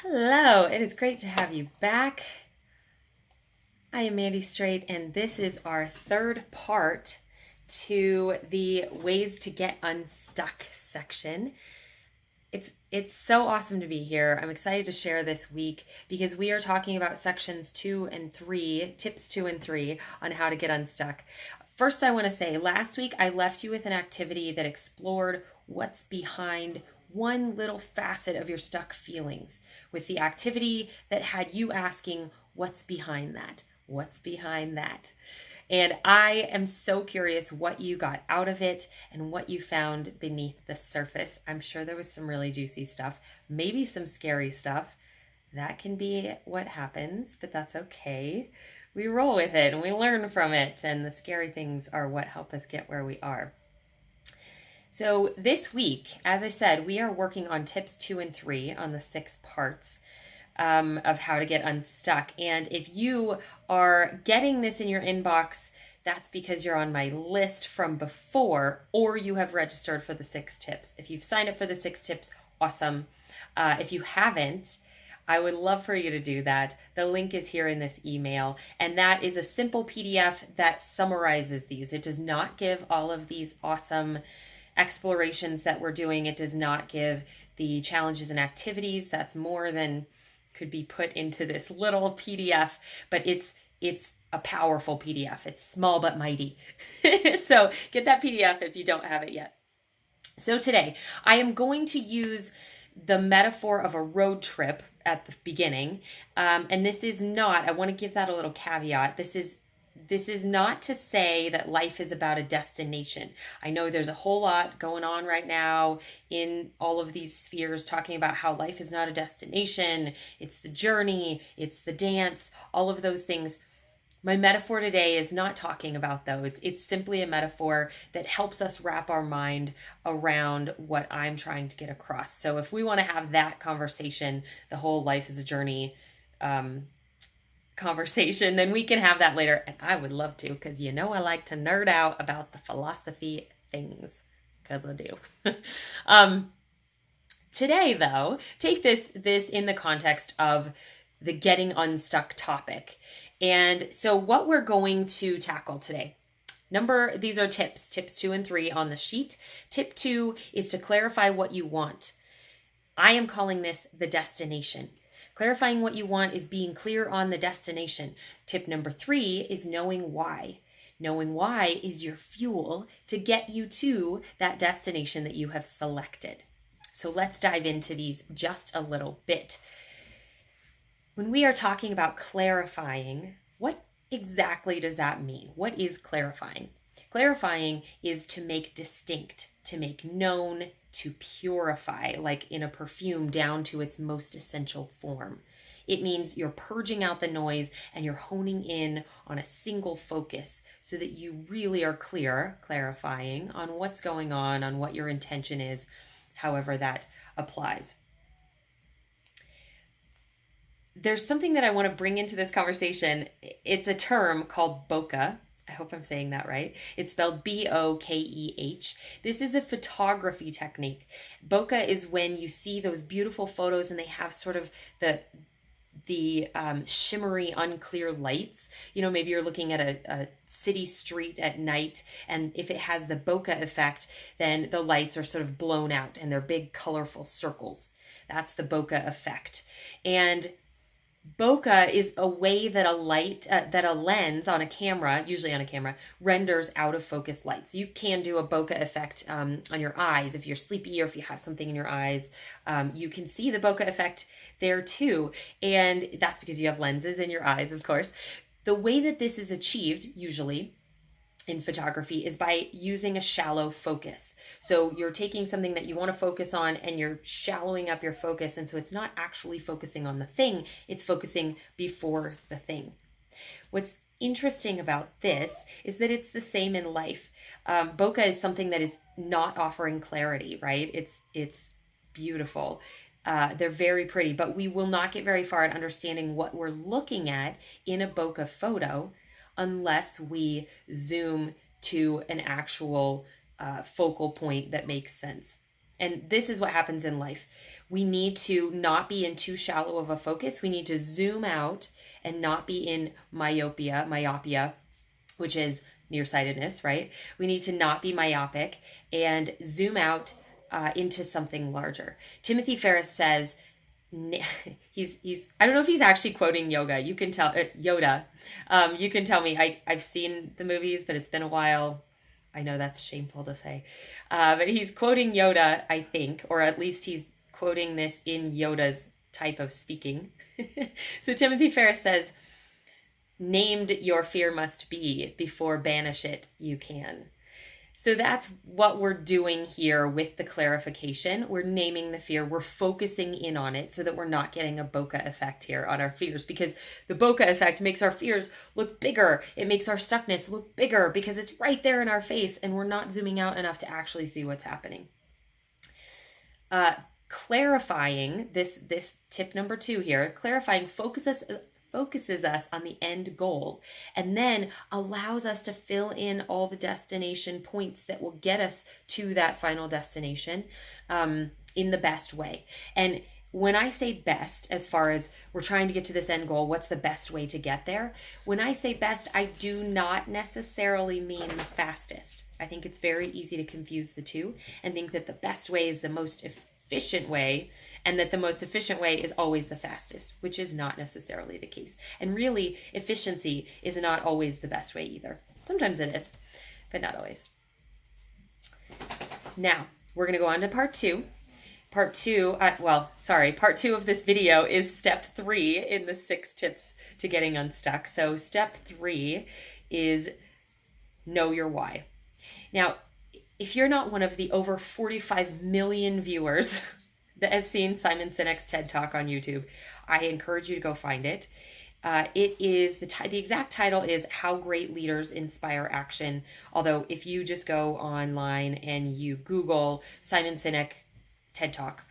Hello, it is great to have you back. I am Mandy Straight, and this is our third part to the Ways to Get Unstuck section. It's so awesome to be here. I'm excited to share this week because we are talking about sections 2 and 3, tips 2 and 3 on how to get unstuck. First, I want to say last week I left you with an activity that explored what's behind one little facet of your stuck feelings, with the activity that had you asking, what's behind that? What's behind that? And I am so curious what you got out of it and what you found beneath the surface. I'm sure there was some really juicy stuff, maybe some scary stuff. That can be what happens, but that's okay. We roll with it and we learn from it, and the scary things are what help us get where we are. So this week, as I said, we are working on tips 2 and 3 on the 6 parts of how to get unstuck. And if you are getting this in your inbox, that's because you're on my list from before, or you have registered for the 6 tips. If you've signed up for the 6 tips, awesome. If you haven't, I would love for you to do that. The link is here in this email, and that is a simple PDF that summarizes these. It does not give all of these awesome explorations that we're doing. It does not give the challenges and activities. That's more than could be put into this little PDF, but it's a powerful PDF. It's small but mighty. So get that PDF if you don't have it yet. So today I am going to use the metaphor of a road trip at the beginning. And this is not, I want to give that a little caveat. This is not to say that life is about a destination. I know there's a whole lot going on right now in all of these spheres talking about how life is not a destination. It's the journey, it's the dance, all of those things. My metaphor today is not talking about those. It's simply a metaphor that helps us wrap our mind around what I'm trying to get across. So if we want to have that conversation, the whole life is a journey conversation, then we can have that later. And I would love to, because I like to nerd out about the philosophy things, because I do. Today, though, take this in the context of the getting unstuck topic. And so what we're going to tackle today, these are tips 2 and 3 on the sheet. Tip 2 is to clarify what you want. I am calling this the destination. Clarifying what you want is being clear on the destination. Tip number 3 is knowing why. Knowing why is your fuel to get you to that destination that you have selected. So let's dive into these just a little bit. When we are talking about clarifying, what exactly does that mean? What is clarifying? Clarifying is to make distinct, to make known, to purify, like in a perfume down to its most essential form. It means you're purging out the noise and you're honing in on a single focus so that you really are clarifying on what's going on what your intention is, however that applies. There's something that I want to bring into this conversation. It's a term called bokeh. I hope I'm saying that right. It's spelled B-O-K-E-H. This is a photography technique. Bokeh is when you see those beautiful photos and they have sort of the shimmery, unclear lights. Maybe you're looking at a city street at night, and if it has the bokeh effect, then the lights are sort of blown out and they're big, colorful circles. That's the bokeh effect. And bokeh is a way that a lens on a camera, usually on a camera, renders out of focus light. So you can do a bokeh effect on your eyes. If you're sleepy or if you have something in your eyes, you can see the bokeh effect there too. And that's because you have lenses in your eyes, of course. The way that this is achieved, usually, in photography is by using a shallow focus. So you're taking something that you want to focus on and you're shallowing up your focus. And so it's not actually focusing on the thing, it's focusing before the thing. What's interesting about this is that it's the same in life. Bokeh is something that is not offering clarity, right? It's beautiful. They're very pretty, but we will not get very far at understanding what we're looking at in a bokeh photo unless we zoom to an actual focal point that makes sense. And this is what happens in life. We need to not be in too shallow of a focus. We need to zoom out and not be in myopia, which is nearsightedness, right? We need to not be myopic and zoom out into something larger. Timothy Ferris says, he's I don't know if he's actually quoting yoga. You can tell Yoda. You can tell me. I've seen the movies, but it's been a while. I know that's shameful to say, but he's quoting Yoda, I think, or at least he's quoting this in Yoda's type of speaking. So Timothy Ferris says, "Named your fear must be, before banish it you can." So that's what we're doing here with the clarification. We're naming the fear. We're focusing in on it so that we're not getting a bokeh effect here on our fears, because the bokeh effect makes our fears look bigger. It makes our stuckness look bigger because it's right there in our face and we're not zooming out enough to actually see what's happening. Clarifying, this tip number 2 here, clarifying focuses us on the end goal and then allows us to fill in all the destination points that will get us to that final destination in the best way. And when I say best, as far as we're trying to get to this end goal, what's the best way to get there? When I say best, I do not necessarily mean the fastest. I think it's very easy to confuse the two and think that the best way is the most efficient way, and that the most efficient way is always the fastest, which is not necessarily the case. And really, efficiency is not always the best way either. Sometimes it is, but not always. Now, we're going to go on to part 2. Part 2 of this video is step 3 in the 6 tips to getting unstuck. So step 3 is know your why. Now, if you're not one of the over 45 million viewers that have seen Simon Sinek's TED Talk on YouTube, I encourage you to go find it. It is the exact title is How Great Leaders Inspire Action. Although if you just go online and you Google Simon Sinek TED Talk,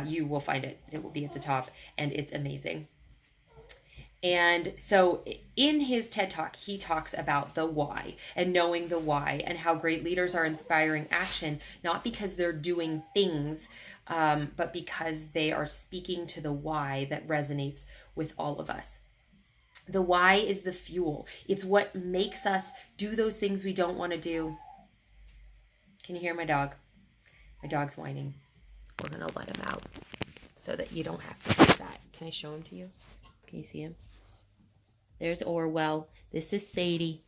you will find it. It will be at the top, and it's amazing. And so in his TED Talk, he talks about the why and knowing the why and how great leaders are inspiring action, not because they're doing things, but because they are speaking to the why that resonates with all of us. The why is the fuel. It's what makes us do those things we don't want to do. Can you hear my dog? My dog's whining. We're going to let him out so that you don't have to do that. Can I show him to you? Can you see him? There's Orwell. This is Sadie.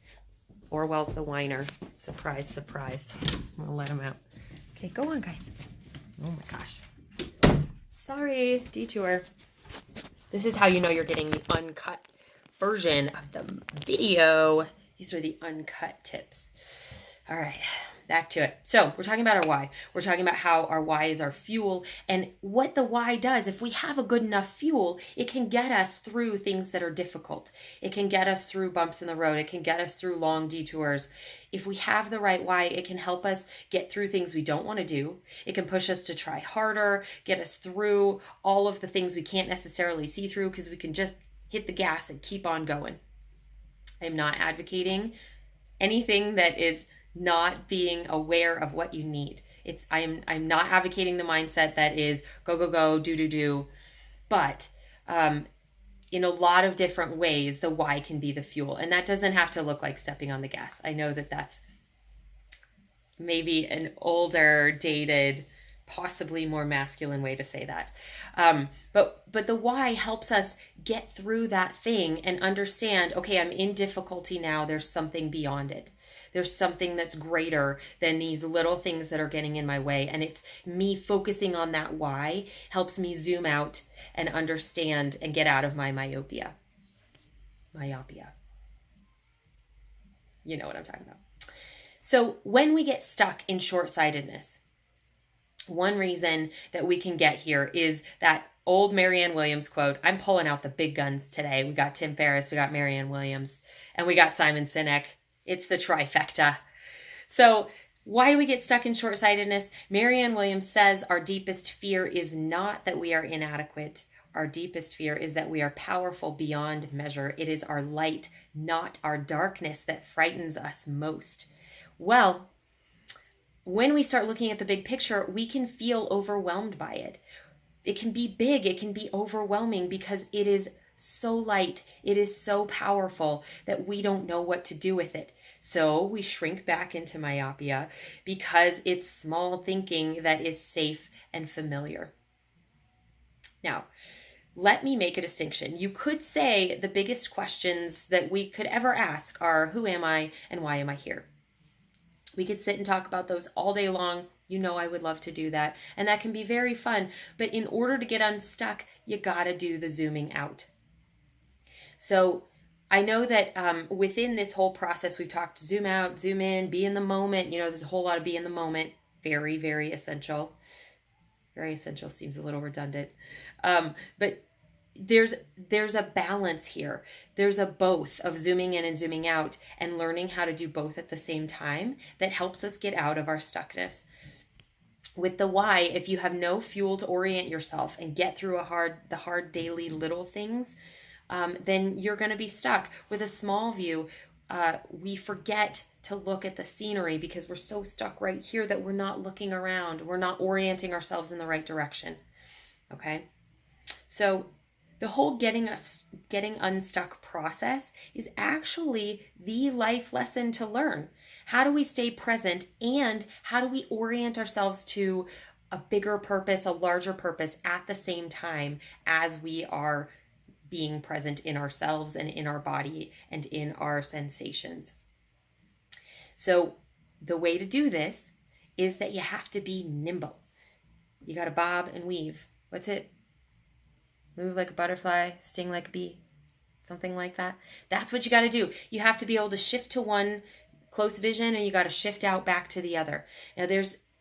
Orwell's the whiner. Surprise, surprise. I'm going to let him out. Okay, go on, guys. Oh my gosh. Sorry, detour. This is how you know you're getting the uncut version of the video. These are the uncut tips. All right, back to it. So we're talking about our why. We're talking about how our why is our fuel and what the why does. If we have a good enough fuel, it can get us through things that are difficult. It can get us through bumps in the road. It can get us through long detours. If we have the right why, it can help us get through things we don't want to do. It can push us to try harder, get us through all of the things we can't necessarily see through because we can just hit the gas and keep on going. I'm not advocating anything that is not being aware of what you need. I'm not advocating the mindset that is go, go, go, do. But in a lot of different ways, the why can be the fuel. And that doesn't have to look like stepping on the gas. I know that that's maybe an older, dated, possibly more masculine way to say that. But the why helps us get through that thing and understand, okay, I'm in difficulty now. There's something beyond it. There's something that's greater than these little things that are getting in my way. And it's me focusing on that why helps me zoom out and understand and get out of my myopia. You know what I'm talking about. So when we get stuck in short-sightedness, one reason that we can get here is that old Marianne Williams quote. I'm pulling out the big guns today. We got Tim Ferris, we got Marianne Williams, and we got Simon Sinek. It's the trifecta. So why do we get stuck in short-sightedness? Marianne Williams says our deepest fear is not that we are inadequate. Our deepest fear is that we are powerful beyond measure. It is our light, not our darkness, that frightens us most. Well, when we start looking at the big picture, we can feel overwhelmed by it. It can be big, it can be overwhelming because it is so light, it is so powerful that we don't know what to do with it. So we shrink back into myopia because it's small thinking that is safe and familiar. Now, let me make a distinction. You could say the biggest questions that we could ever ask are, who am I and why am I here? We could sit and talk about those all day long. You know I would love to do that. And that can be very fun. But in order to get unstuck, you gotta do the zooming out. So I know that within this whole process, we've talked zoom out, zoom in, be in the moment. You know, there's a whole lot of be in the moment. Very, very essential. Very essential seems a little redundant. But there's a balance here. There's a both of zooming in and zooming out and learning how to do both at the same time that helps us get out of our stuckness. With the why, if you have no fuel to orient yourself and get through the hard daily little things, then you're going to be stuck. With a small view, we forget to look at the scenery because we're so stuck right here that we're not looking around. We're not orienting ourselves in the right direction. Okay? So the whole getting unstuck process is actually the life lesson to learn. How do we stay present and how do we orient ourselves to a bigger purpose, a larger purpose at the same time as we are being present in ourselves and in our body and in our sensations? So the way to do this is that you have to be nimble. You got to bob and weave. What's it? Move like a butterfly, sting like a bee, something like that. That's what you got to do. You have to be able to shift to one close vision and you got to shift out back to the other. Now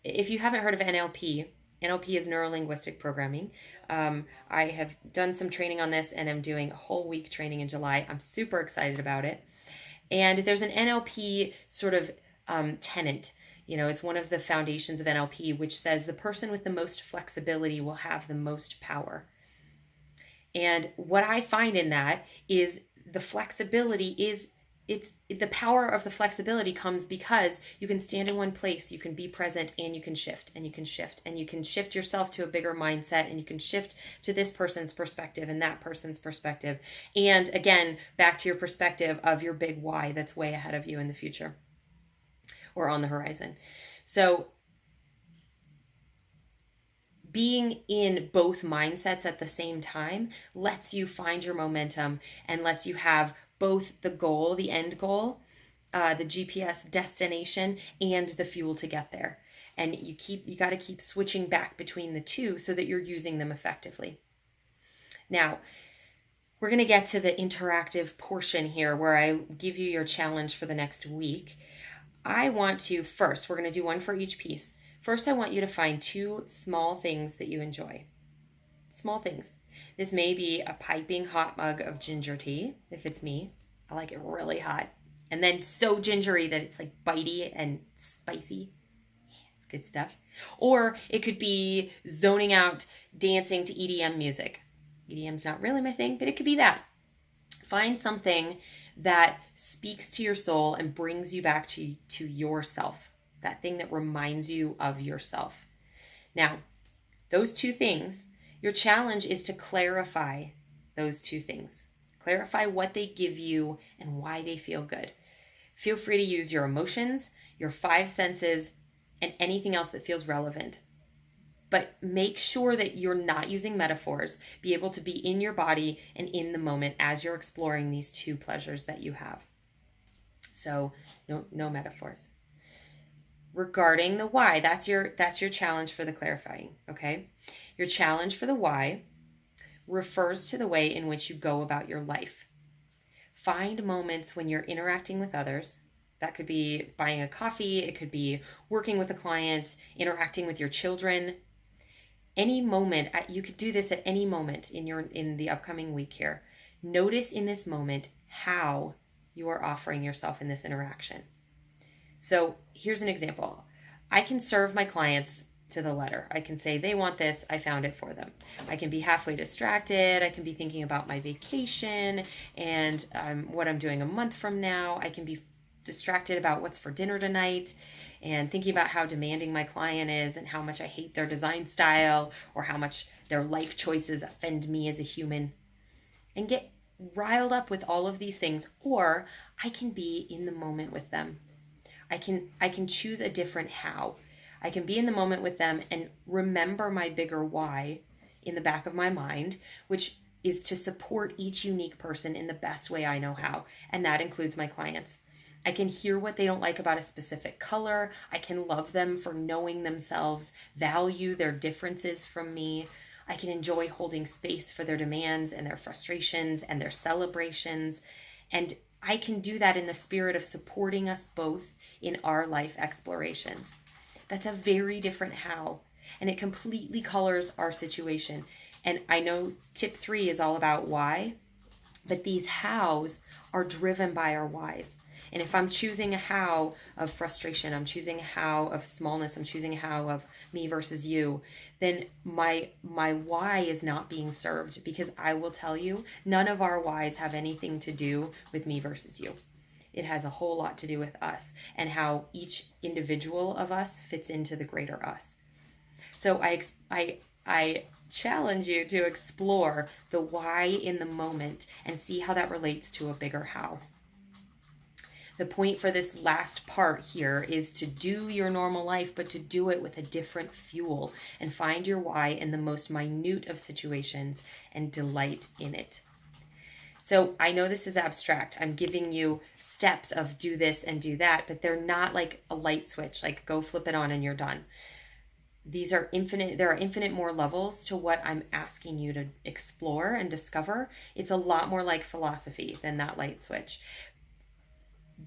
if you haven't heard of NLP is neuro-linguistic programming. I have done some training on this and I'm doing a whole week training in July. I'm super excited about it. And there's an NLP sort of tenet. You know, it's one of the foundations of NLP, which says the person with the most flexibility will have the most power. And what I find in that is the flexibility the power of the flexibility comes because you can stand in one place, you can be present, and you can shift, and you can shift, and you can shift yourself to a bigger mindset, and you can shift to this person's perspective and that person's perspective. And again, back to your perspective of your big why that's way ahead of you in the future or on the horizon. So being in both mindsets at the same time lets you find your momentum and lets you have both the goal, the end goal, the GPS destination, and the fuel to get there. And you got to keep switching back between the two so that you're using them effectively. Now, we're going to get to the interactive portion here where I give you your challenge for the next week. I want to first, we're going to do one for each piece. First, I want you to find 2 small things that you enjoy. Small things. This may be a piping hot mug of ginger tea, if it's me. I like it really hot. And then so gingery that it's like bitey and spicy. It's good stuff. Or it could be zoning out, dancing to EDM music. EDM's not really my thing, but it could be that. Find something that speaks to your soul and brings you back to yourself. That thing that reminds you of yourself. Now, those 2 things, your challenge is to clarify those 2 things. Clarify what they give you and why they feel good. Feel free to use your emotions, your 5 senses, and anything else that feels relevant. But make sure that you're not using metaphors. Be able to be in your body and in the moment as you're exploring these 2 pleasures that you have. So no metaphors. Regarding the why, that's your challenge for the clarifying, okay? Your challenge for the why refers to the way in which you go about your life. Find moments when you're interacting with others. That could be buying a coffee, it could be working with a client, interacting with your children. Any moment, you could do this at any moment in the upcoming week here. Notice in this moment how you are offering yourself in this interaction. So here's an example. I can serve my clients to the letter. I can say, they want this, I found it for them. I can be halfway distracted. I can be thinking about my vacation and what I'm doing a month from now. I can be distracted about what's for dinner tonight. and thinking about how demanding my client is and how much I hate their design style or how much their life choices offend me as a human, and get riled up with all of these things. Or I can be in the moment with them. I can choose a different how. I can be in the moment with them and remember my bigger why in the back of my mind, which is to support each unique person in the best way I know how. And that includes my clients. I can hear what they don't like about a specific color. I can love them for knowing themselves, value their differences from me. I can enjoy holding space for their demands and their frustrations and their celebrations. And I can do that in the spirit of supporting us both in our life explorations. That's a very different how, and it completely colors our situation. And I know tip 3 is all about why, but these hows are driven by our whys. And if I'm choosing a how of frustration, I'm choosing a how of smallness, I'm choosing a how of me versus you, then my why is not being served, because I will tell you, none of our whys have anything to do with me versus you. It has a whole lot to do with us and how each individual of us fits into the greater us. So I challenge you to explore the why in the moment and see how that relates to a bigger how. The point for this last part here is to do your normal life, but to do it with a different fuel and find your why in the most minute of situations and delight in it. So I know this is abstract. I'm giving you steps of do this and do that, but they're not like a light switch, like go flip it on and you're done. These are infinite. There are infinite more levels to what I'm asking you to explore and discover. It's a lot more like philosophy than that light switch.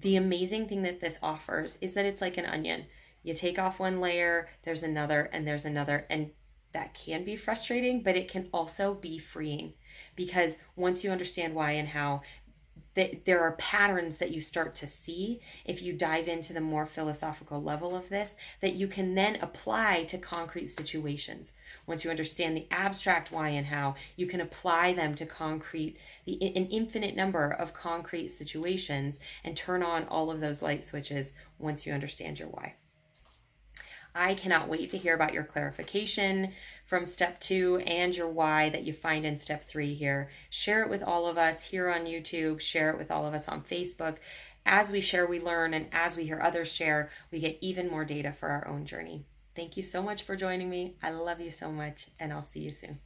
The amazing thing that this offers is that it's like an onion. You take off one layer, there's another, and there's another, and that can be frustrating, but it can also be freeing, because once you understand why and how, there are patterns that you start to see if you dive into the more philosophical level of this that you can then apply to concrete situations. Once you understand the abstract why and how, you can apply them to an infinite number of concrete situations and turn on all of those light switches once you understand your why. I cannot wait to hear about your clarification from step 2 and your why that you find in step 3 here. Share it with all of us here on YouTube. Share it with all of us on Facebook. As we share, we learn, and as we hear others share, we get even more data for our own journey. Thank you so much for joining me. I love you so much, and I'll see you soon.